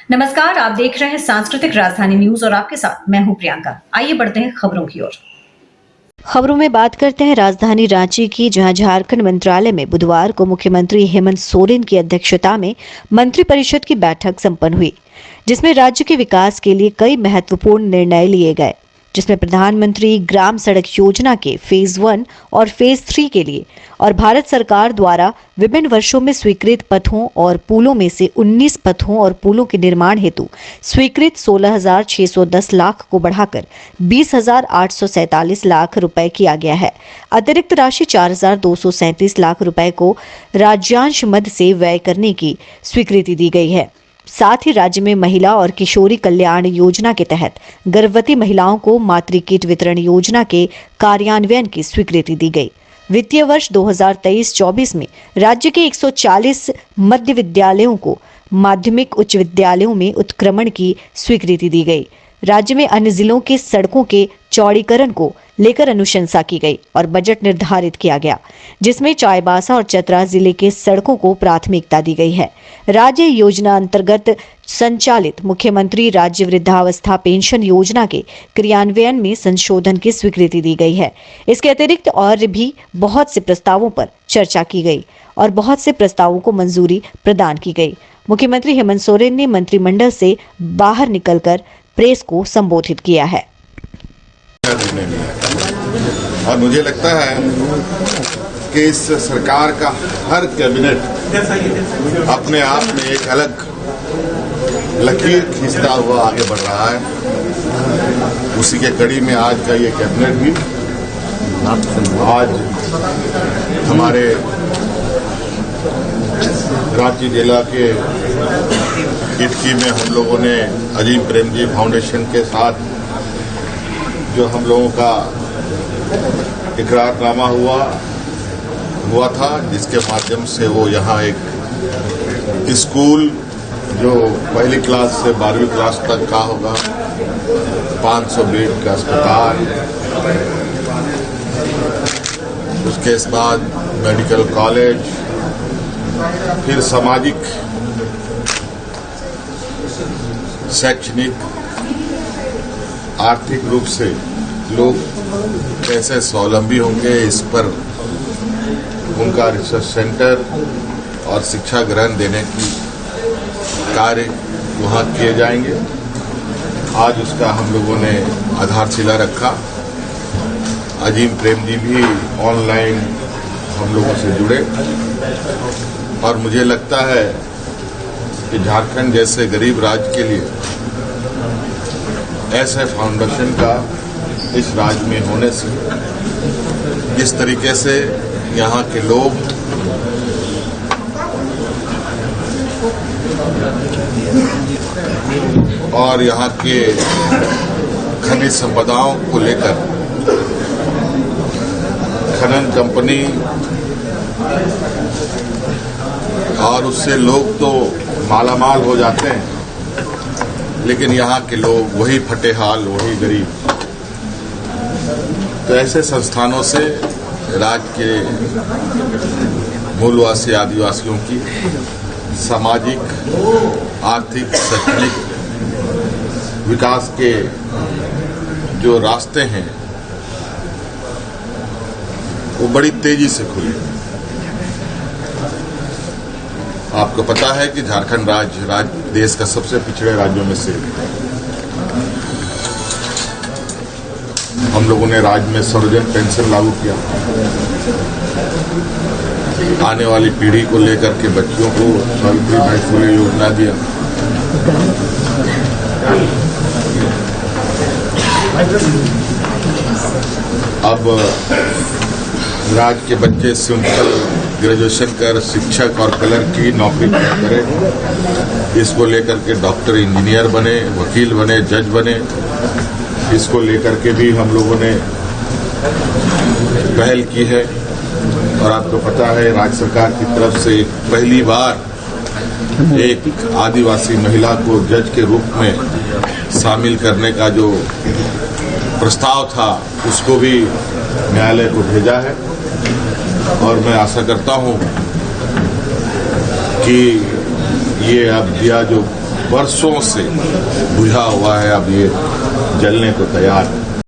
नमस्कार, आप देख रहे हैं सांस्कृतिक राजधानी न्यूज और आपके साथ मैं हूं प्रियंका। आइए बढ़ते हैं खबरों की ओर। खबरों में बात करते हैं राजधानी रांची की, जहां झारखंड मंत्रालय में बुधवार को मुख्यमंत्री हेमंत सोरेन की अध्यक्षता में मंत्रिपरिषद की बैठक संपन्न हुई, जिसमें राज्य के विकास के लिए कई महत्वपूर्ण निर्णय लिए गए, जिसमें प्रधानमंत्री ग्राम सड़क योजना के फेज 1 और फेज 3 के लिए और भारत सरकार द्वारा विभिन्न वर्षों में स्वीकृत पथों और पुलों में से 19 पथों और पुलों के निर्माण हेतु स्वीकृत 16,610 लाख को बढ़ाकर 20,847 लाख रुपए किया गया है। अतिरिक्त राशि 4,237 लाख रुपए को राज्यांश मद से व्यय करने की स्वीकृति दी गई है। साथ ही राज्य में महिला और किशोरी कल्याण योजना के तहत गर्भवती महिलाओं को मातृ किट वितरण योजना के कार्यान्वयन की स्वीकृति दी गई। वित्तीय वर्ष 2023-24 में राज्य के 140 मध्य विद्यालयों को माध्यमिक उच्च विद्यालयों में उत्क्रमण की स्वीकृति दी गई। राज्य में अन्य जिलों के सड़कों के चौड़ीकरण को लेकर अनुशंसा की गई और बजट निर्धारित किया गया, जिसमें चाईबासा और चतरा जिले के सड़कों को प्राथमिकता दी गई है। राज्य योजना अंतर्गत संचालित मुख्यमंत्री राज्य वृद्धावस्था पेंशन योजना के क्रियान्वयन में संशोधन की स्वीकृति दी गई है। इसके अतिरिक्त और भी बहुत से प्रस्तावों पर चर्चा की गई और बहुत से प्रस्तावों को मंजूरी प्रदान की गई। मुख्यमंत्री हेमंत सोरेन ने मंत्रिमंडल से बाहर निकलकर प्रेस को संबोधित किया है। और मुझे लगता है कि इस सरकार का हर कैबिनेट अपने आप में एक अलग लकीर खींचता हुआ आगे बढ़ रहा है। उसी के कड़ी में आज का ये कैबिनेट भी आज हमारे रांची जिला के इटकी में हम लोगों ने अजीम प्रेमजी फाउंडेशन के साथ जो हम लोगों का इकरारनामा हुआ था, जिसके माध्यम से वो यहाँ एक स्कूल जो पहली क्लास से 12वीं क्लास तक का होगा, 500 बेड का अस्पताल, उसके बाद मेडिकल कॉलेज, फिर सामाजिक शैक्षणिक आर्थिक रूप से लोग कैसे स्वावलंबी होंगे, इस पर उनका रिसर्च सेंटर और शिक्षा ग्रहण देने की कार्य वहाँ किए जाएंगे। आज उसका हम लोगों ने आधारशिला रखा। अजीम प्रेम जी भी ऑनलाइन हम लोगों से जुड़े और मुझे लगता है कि झारखंड जैसे गरीब राज्य के लिए ऐसे फाउंडेशन का इस राज्य में होने से जिस तरीके से यहाँ के लोग और यहाँ के खनिज संपदाओं को लेकर खनन कंपनी और उससे लोग तो मालामाल हो जाते हैं, लेकिन यहाँ के लोग वही फटेहाल, वही गरीब। तो ऐसे संस्थानों से राज्य के मूलवासी आदिवासियों की सामाजिक, आर्थिक, शैक्षणिक विकास के जो रास्ते हैं वो बड़ी तेजी से खुले। आपको पता है कि झारखंड राज्य देश का सबसे पिछड़े राज्यों में से हम लोगों ने राज्य में सर्वजन पेंशन लागू किया। आने वाली पीढ़ी को लेकर के बच्चों को सावित्रीबाई फुले योजना दिया। अब राज्य के बच्चे सिंपल ग्रेजुएशन कर शिक्षक और क्लर्क की नौकरी करें, इसको लेकर के डॉक्टर, इंजीनियर बने, वकील बने, जज बने, इसको लेकर के भी हम लोगों ने पहल की है। और आपको पता है राज्य सरकार की तरफ से पहली बार एक आदिवासी महिला को जज के रूप में शामिल करने का जो प्रस्ताव था उसको भी न्यायालय को भेजा है। और मैं आशा करता हूं कि ये अब दिया जो वर्षों से बुझा हुआ है, अब ये जलने को तैयार है।